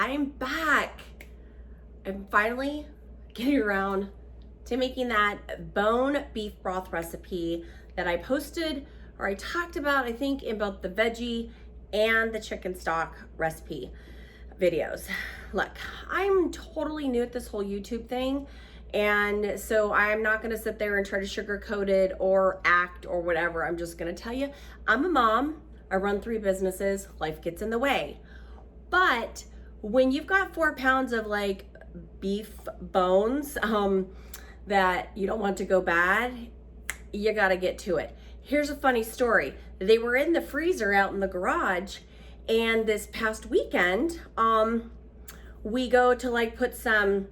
I'm back. I'm finally getting around to making that bone beef broth recipe that I posted or I talked about, I think, in both the veggie and the chicken stock recipe videos. Look, I'm totally new at this whole YouTube thing, and so I'm not gonna sit there and try to sugarcoat it or act or whatever. I'm just gonna tell you, I'm a mom, I run 3 businesses, life gets in the way. But when you've got 4 pounds of like beef bones that you don't want to go bad, you gotta get to it. Here's a funny story. They were in the freezer out in the garage, and this past weekend, we go to like put some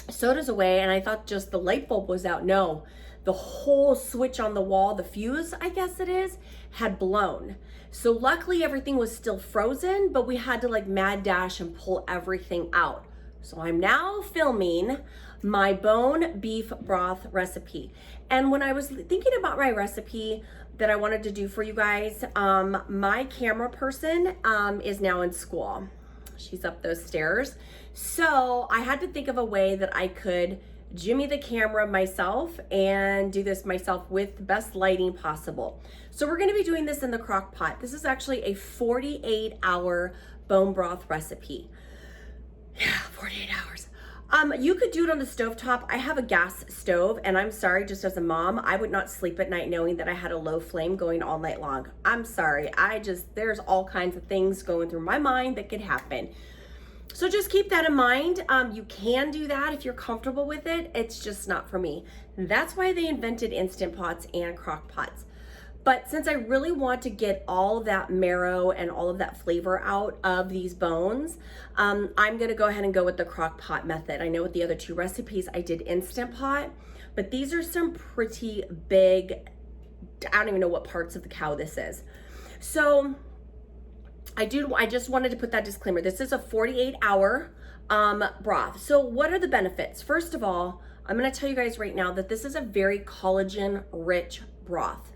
sodas away, and I thought just the light bulb was out. No, the whole switch on the wall, the fuse, I guess it is, had blown. So luckily everything was still frozen, but we had to like mad dash and pull everything out. So I'm now filming my bone beef broth recipe. And when I was thinking about my recipe that I wanted to do for you guys, my camera person is now in school. She's up those stairs. So I had to think of a way that I could jimmy the camera myself and do this myself with the best lighting possible. So we're gonna be doing this in the crock pot. This is actually a 48-hour bone broth recipe. Yeah, 48 hours. You could do it on the stovetop. I have a gas stove, and I'm sorry, just as a mom, I would not sleep at night knowing that I had a low flame going all night long. I'm sorry, there's all kinds of things going through my mind that could happen. So just keep that in mind. You can do that if you're comfortable with it. It's just not for me. That's why they invented Instant Pots and crock pots. But since I really want to get all of that marrow and all of that flavor out of these bones, I'm gonna go ahead and go with the crock pot method. I know with the other 2 recipes, I did Instant Pot, but these are some pretty big, I don't even know what parts of the cow this is. So I just wanted to put that disclaimer. This is a 48-hour broth. So what are the benefits? First of all, I'm gonna tell you guys right now that this is a very collagen-rich broth.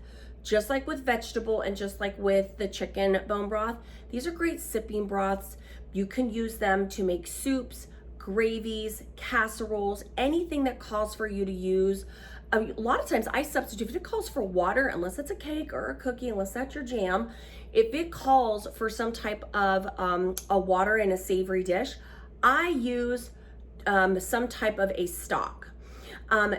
Just like with vegetable and just like with the chicken bone broth, these are great sipping broths. You can use them to make soups, gravies, casseroles, anything that calls for you to use. A lot of times I substitute, if it calls for water, unless it's a cake or a cookie, unless that's your jam, if it calls for some type of a water in a savory dish, I use some type of a stock.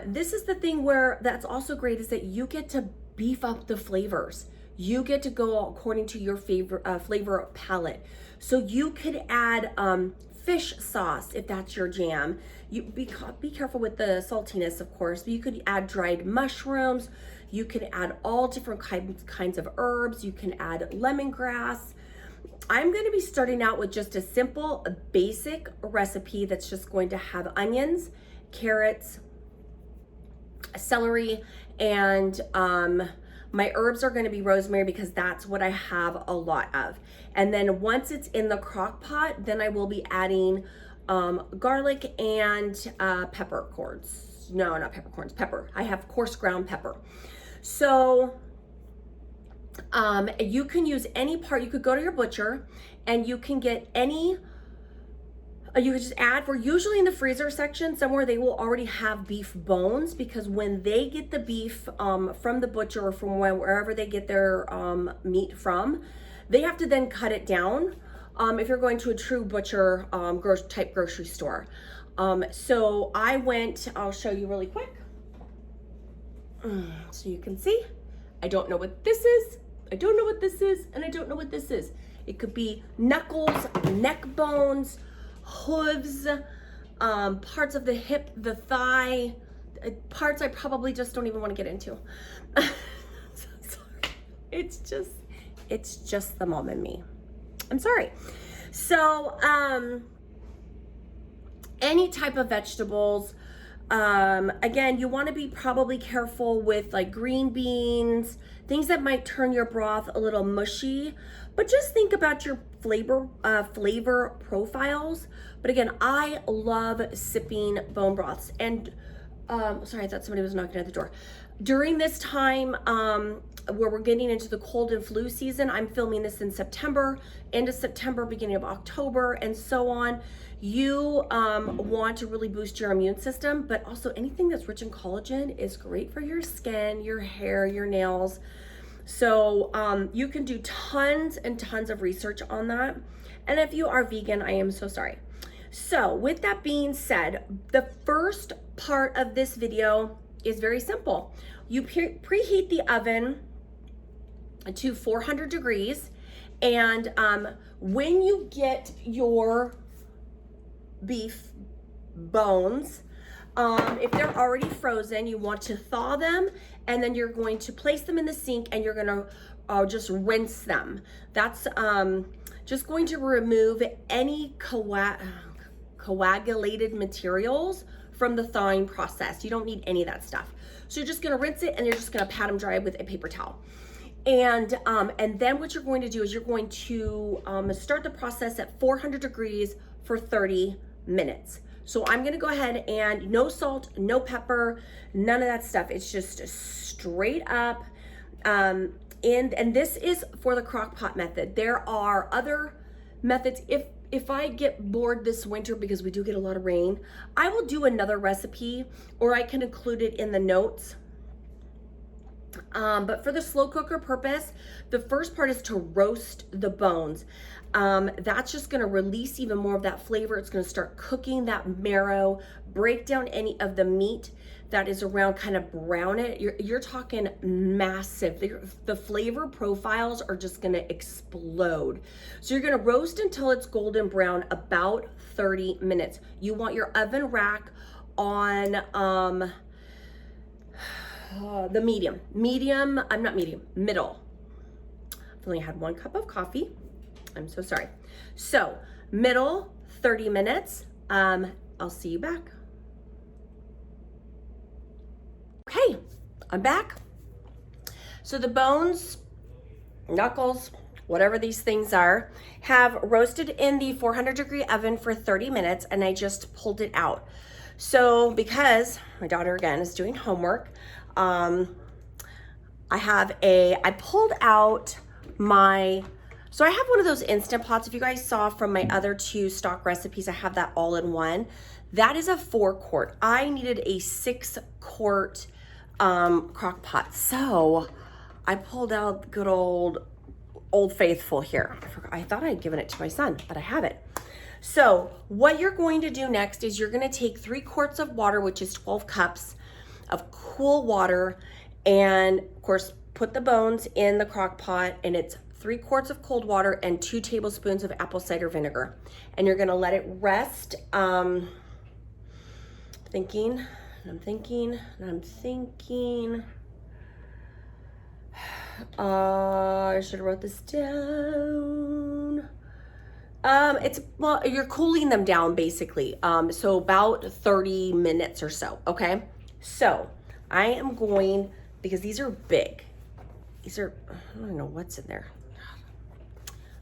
This is the thing where that's also great, is that you get to beef up the flavors. You get to go according to your flavor palette. So you could add fish sauce if that's your jam. You be careful with the saltiness, of course, but you could add dried mushrooms. You can add all different kinds of herbs. You can add lemongrass. I'm going to be starting out with just a simple, basic recipe that's just going to have onions, carrots, celery, and my herbs are going to be rosemary because that's what I have a lot of. And then once it's in the crock pot, then I will be adding garlic and peppercorns. No, not peppercorns, pepper. I have coarse ground pepper. So you can use any part. You could go to your butcher and you can get any. You could just add, we're usually in the freezer section somewhere, they will already have beef bones, because when they get the beef from the butcher or from wherever they get their meat from, they have to then cut it down if you're going to a true butcher type grocery store. So I'll show you really quick. So you can see, I don't know what this is, I don't know what this is, and I don't know what this is. It could be knuckles, neck bones, hooves, parts of the hip, the thigh, parts I probably just don't even want to get into. So sorry. It's just the mom in me. I'm sorry. So, any type of vegetables. Again, you want to be probably careful with like green beans, things that might turn your broth a little mushy, but just think about your flavor profiles. But again, I love sipping bone broths, and Sorry, I thought somebody was knocking at the door. During this time, where we're getting into the cold and flu season, I'm filming this in September, end of September, beginning of October, and so on. You want to really boost your immune system, but also anything that's rich in collagen is great for your skin, your hair, your nails. So you can do tons and tons of research on that. And if you are vegan, I am so sorry. So with that being said, the first part of this video is very simple. You preheat the oven to 400 degrees. And when you get your beef bones, if they're already frozen, you want to thaw them, and then you're going to place them in the sink and you're gonna just rinse them. That's just going to remove any coagulated materials from the thawing process. You don't need any of that stuff. So you're just gonna rinse it and you're just gonna pat them dry with a paper towel. And then what you're going to do is you're going to start the process at 400 degrees for 30 minutes. So I'm gonna go ahead and no salt, no pepper, none of that stuff. It's just straight up. And this is for the crock pot method. There are other methods. If I get bored this winter, because we do get a lot of rain, I will do another recipe, or I can include it in the notes. But for the slow cooker purpose, the first part is to roast the bones. That's just gonna release even more of that flavor. It's gonna start cooking that marrow, break down any of the meat that is around, kind of brown it. You're talking massive. The flavor profiles are just gonna explode. So you're gonna roast until it's golden brown, about 30 minutes. You want your oven rack on the middle. I've only had 1 cup of coffee. I'm so sorry. So middle, 30 minutes. I'll see you back. Okay, I'm back. So the bones, knuckles, whatever these things are, have roasted in the 400 degree oven for 30 minutes, and I just pulled it out. So because my daughter again is doing homework, I pulled out so I have one of those Instant Pots. If you guys saw from my other 2 stock recipes, I have that all in one. That is a 4-quart. I needed a 6-quart crock pot. So I pulled out good old Faithful here. I thought I had given it to my son, but I haven't. So what you're going to do next is you're going to take 3 quarts of water, which is 12 cups of cool water, and of course put the bones in the crock pot, and it's 3 quarts of cold water and 2 tablespoons of apple cider vinegar. And you're gonna let it rest. I'm thinking. I should have wrote this down. Well, you're cooling them down basically. So about 30 minutes or so, okay? So I am going, because these are big. I don't know what's in there.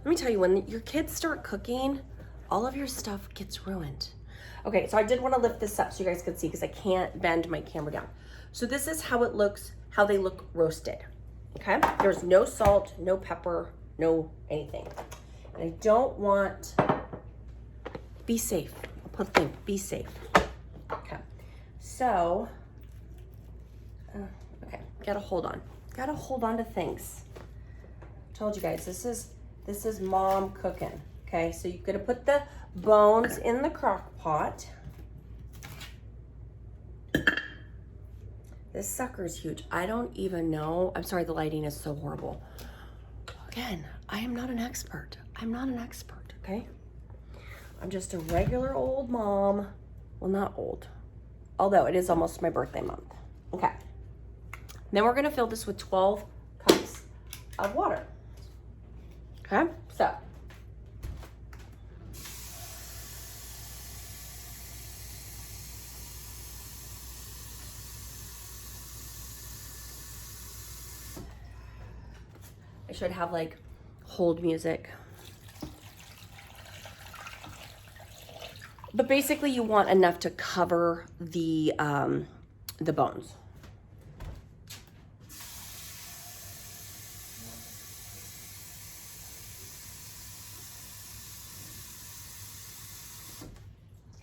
Let me tell you, when your kids start cooking, all of your stuff gets ruined. Okay, so I did want to lift this up so you guys could see, because I can't bend my camera down. So this is how it looks, how they look roasted, okay? There's no salt, no pepper, no anything. And I don't want, be safe. I'll put the thing, be safe. Okay, so, okay, gotta hold on to things. Told you guys, this is mom cooking. Okay, so you're gonna put the bones in the crock pot. This sucker's huge. I don't even know. I'm sorry, the lighting is so horrible. Again, I am not an expert. I'm not an expert, okay? I'm just a regular old mom. Well, not old, although it is almost my birthday month. Okay. Then we're gonna fill this with 12 cups of water. Okay, so. I should have like hold music. But basically you want enough to cover the the bones.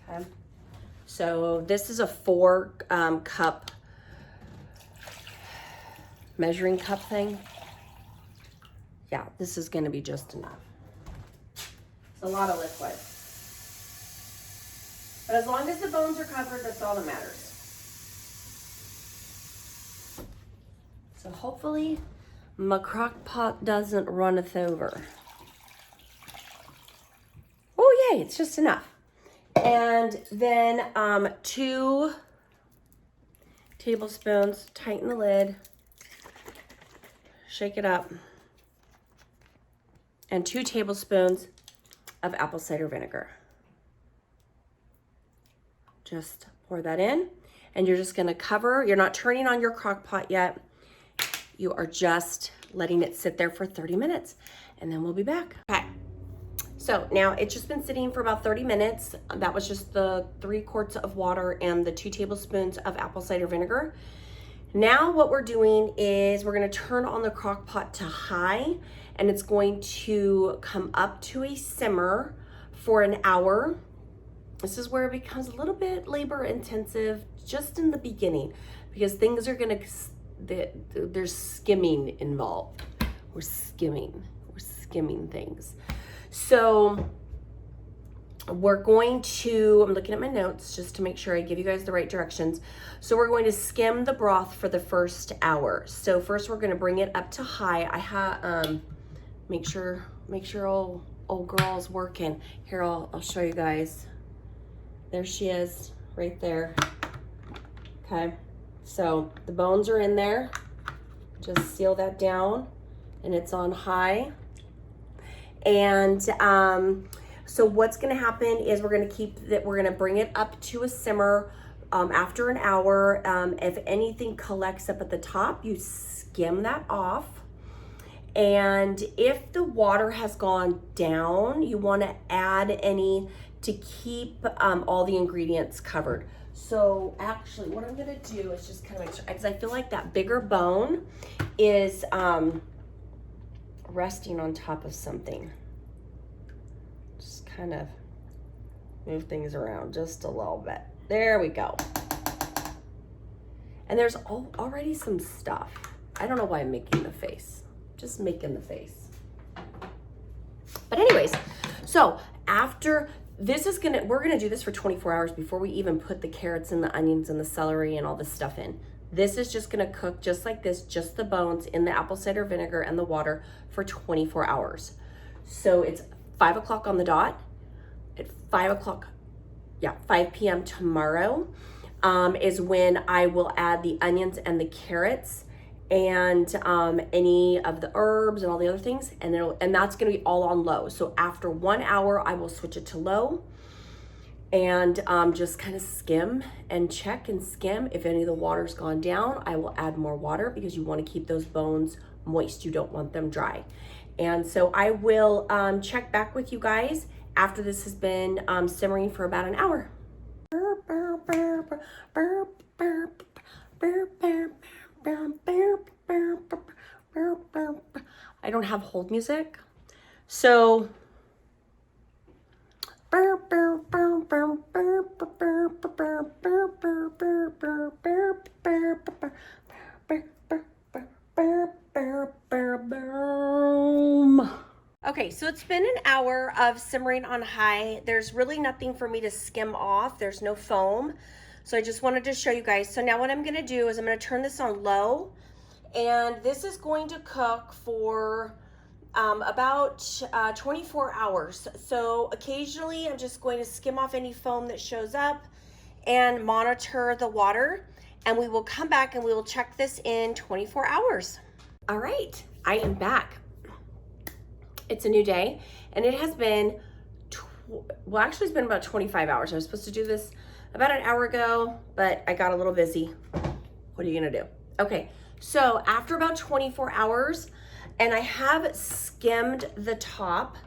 Okay. So this is a 4 cup measuring cup thing. Yeah, this is going to be just enough. It's a lot of liquid. But as long as the bones are covered, that's all that matters. So hopefully my crock pot doesn't runneth over. Oh yay, it's just enough. And then 2 tablespoons, tighten the lid, shake it up, and 2 tablespoons of apple cider vinegar. Just pour that in, and you're just gonna cover. You're not turning on your crock pot yet. You are just letting it sit there for 30 minutes, and then we'll be back. Okay, so now it's just been sitting for about 30 minutes. That was just the 3 quarts of water and the 2 tablespoons of apple cider vinegar. Now what we're doing is we're gonna turn on the crock pot to high, and it's going to come up to a simmer for an hour. This is where it becomes a little bit labor intensive just in the beginning, because things are gonna, there's skimming involved. We're skimming things. So we're going to, I'm looking at my notes just to make sure I give you guys the right directions. So we're going to skim the broth for the first hour. So first we're gonna bring it up to high. I have, make sure old girl's working. Here, I'll show you guys. There she is, right there. Okay, so the bones are in there. Just seal that down, and it's on high. And so what's gonna happen is we're gonna bring it up to a simmer after an hour. If anything collects up at the top, you skim that off. And if the water has gone down, you wanna add any to keep all the ingredients covered. So actually what I'm gonna do is just kind of make sure, because I feel like that bigger bone is resting on top of something. Just kind of move things around just a little bit. There we go. And there's already some stuff. I don't know why I'm making the face. Just making the face. But anyways, so after this is we're gonna do this for 24 hours before we even put the carrots and the onions and the celery and all this stuff in. This is just gonna cook just like this, just the bones in the apple cider vinegar and the water for 24 hours. So it's 5 o'clock on the dot. At 5 p.m. tomorrow is when I will add the onions and the carrots and any of the herbs and all the other things, and that's gonna be all on low. So after 1 hour, I will switch it to low and just kind of skim and check and skim. If any of the water's gone down, I will add more water because you want to keep those bones moist. You don't want them dry. And so I will check back with you guys after this has been simmering for about an hour. I don't have hold music, so okay, so it's been an hour of simmering on high. There's really nothing for me to skim off. There's no foam. So I just wanted to show you guys. So now what I'm gonna do is I'm gonna turn this on low, and this is going to cook for about 24 hours. So occasionally I'm just going to skim off any foam that shows up and monitor the water, and we will come back and we will check this in 24 hours. All right, I am back. It's a new day, and it has been, well, actually it's been about 25 hours. I was supposed to do this about an hour ago, but I got a little busy. What are you gonna do? Okay, so after about 24 hours, and I have skimmed the top.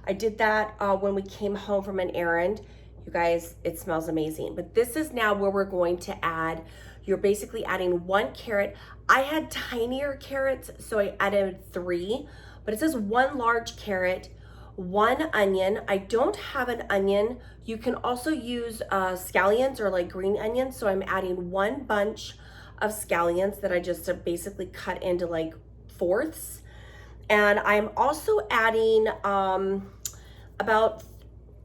I did that when we came home from an errand. You guys, it smells amazing. But this is now where we're going to add You're basically adding 1 carrot. I had tinier carrots, so I added 3, but it says 1 large carrot, 1 onion. I don't have an onion. You can also use scallions or like green onions. So I'm adding 1 bunch of scallions that I just basically cut into like 4ths. And I'm also adding about,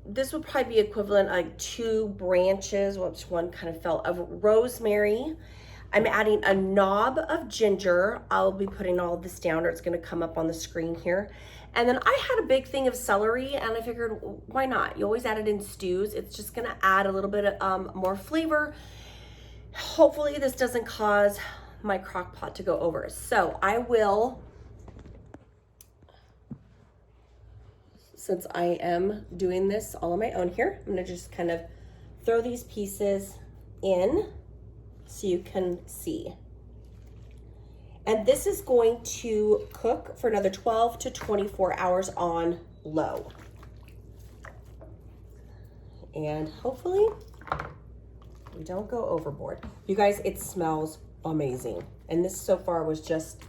this would probably be equivalent like 2 branches, whoops, one kind of fell, of rosemary. I'm adding a knob of ginger. I'll be putting all of this down, or it's gonna come up on the screen here. And then I had a big thing of celery, and I figured, why not? You always add it in stews. It's just gonna add a little bit of more flavor. Hopefully this doesn't cause my crock pot to go over. So I will, since I am doing this all on my own here, I'm gonna just kind of throw these pieces in so you can see. And this is going to cook for another 12 to 24 hours on low. And hopefully we don't go overboard. You guys, it smells amazing. And this so far was just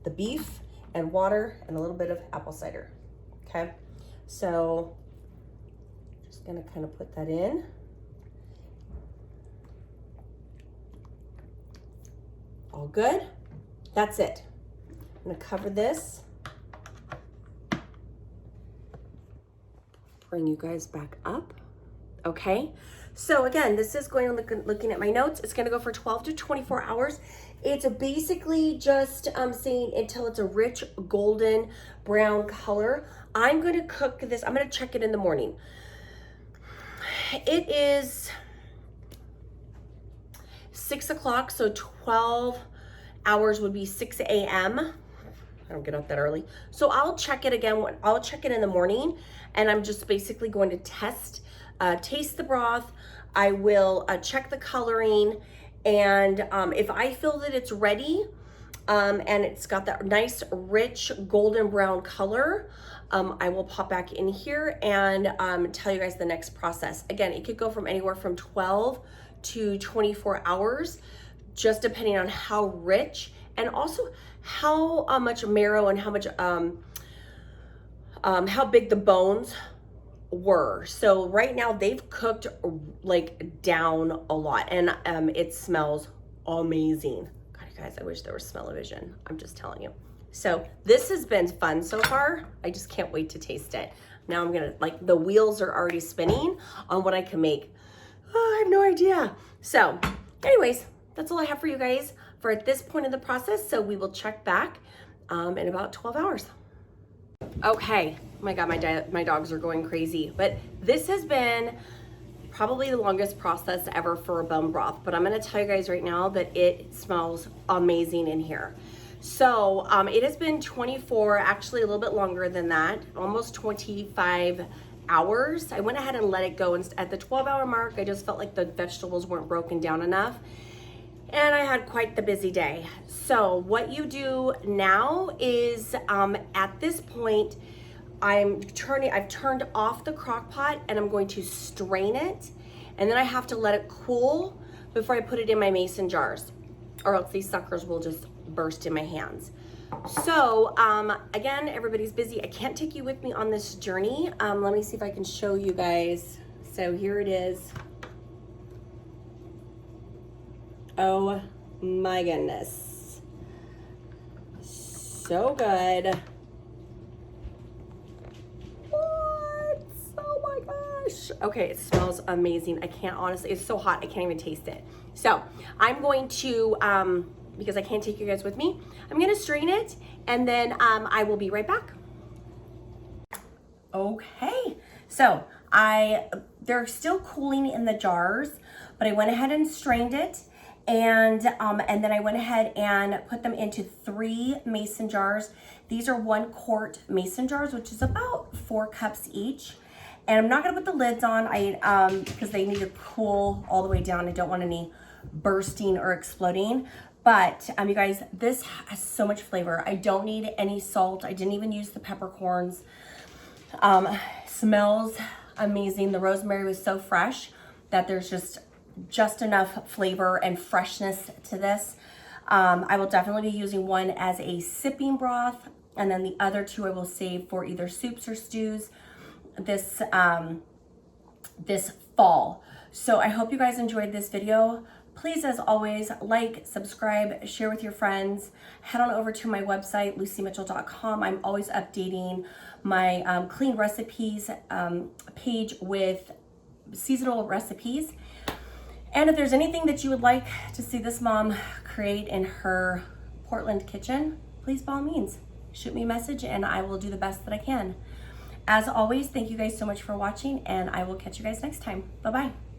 the beef and water and a little bit of apple cider, okay? So just gonna kind of put that in. All good. That's it. I'm gonna cover this. Bring you guys back up. Okay. So again, this is going on looking at my notes. It's gonna go for 12 to 24 hours. It's basically just saying until it's a rich golden brown color. I'm gonna cook this. I'm gonna check it in the morning. It is 6 o'clock, so 12 hours would be 6 a.m. I don't get up that early. So I'll check it again. I'll check it in the morning, and I'm just basically going to taste the broth. I will check the coloring, and if I feel that it's ready, and it's got that nice, rich, golden brown color, I will pop back in here and tell you guys the next process. Again, it could go from anywhere from 12 to 24 hours, just depending on how rich and also how much marrow and how much how big the bones were. So right now they've cooked like down a lot, and it smells amazing. God, you guys, I wish there was smell-o-vision. I'm just telling you. So this has been fun so far. I just can't wait to taste it. Now I'm gonna, like, the wheels are already spinning on what I can make. Oh, I have no idea. So anyways, that's all I have for you guys for at this point in the process. So we will check back in about 12 hours. Okay, oh my God, my dogs are going crazy. But this has been probably the longest process ever for a bone broth. But I'm gonna tell you guys right now that it smells amazing in here. So it has been 24, actually a little bit longer than that, almost 25 hours. I went ahead and let it go, and at the 12-hour mark, I just felt like the vegetables weren't broken down enough. And I had quite the busy day. So what you do now is at this point, I've turned off the crock pot, and I'm going to strain it. And then I have to let it cool before I put it in my mason jars, or else these suckers will just burst in my hands. So again, everybody's busy. I can't take you with me on this journey. Let me see if I can show you guys. So here it is. Oh my goodness. So good. What? Oh my gosh. Okay, it smells amazing. I can't honestly, it's so hot, I can't even taste it. So I'm going to, because I can't take you guys with me, I'm gonna strain it, and then I will be right back. Okay, so they're still cooling in the jars, but I went ahead and strained it, and then I went ahead and put them into 3 mason jars. These are 1 quart mason jars, which is about 4 cups each. And I'm not gonna put the lids on, because they need to cool all the way down. I don't want any bursting or exploding. But you guys, this has so much flavor. I don't need any salt. I didn't even use the peppercorns. Smells amazing. The rosemary was so fresh that there's just just enough flavor and freshness to this. I will definitely be using one as a sipping broth, and then the other two I will save for either soups or stews this fall. So I hope you guys enjoyed this video. Please, as always, like, subscribe, share with your friends. Head on over to my website, luciemitchell.com. I'm always updating my clean recipes page with seasonal recipes. And if there's anything that you would like to see this mom create in her Portland kitchen, please, by all means, shoot me a message and I will do the best that I can. As always, thank you guys so much for watching, and I will catch you guys next time. Bye-bye.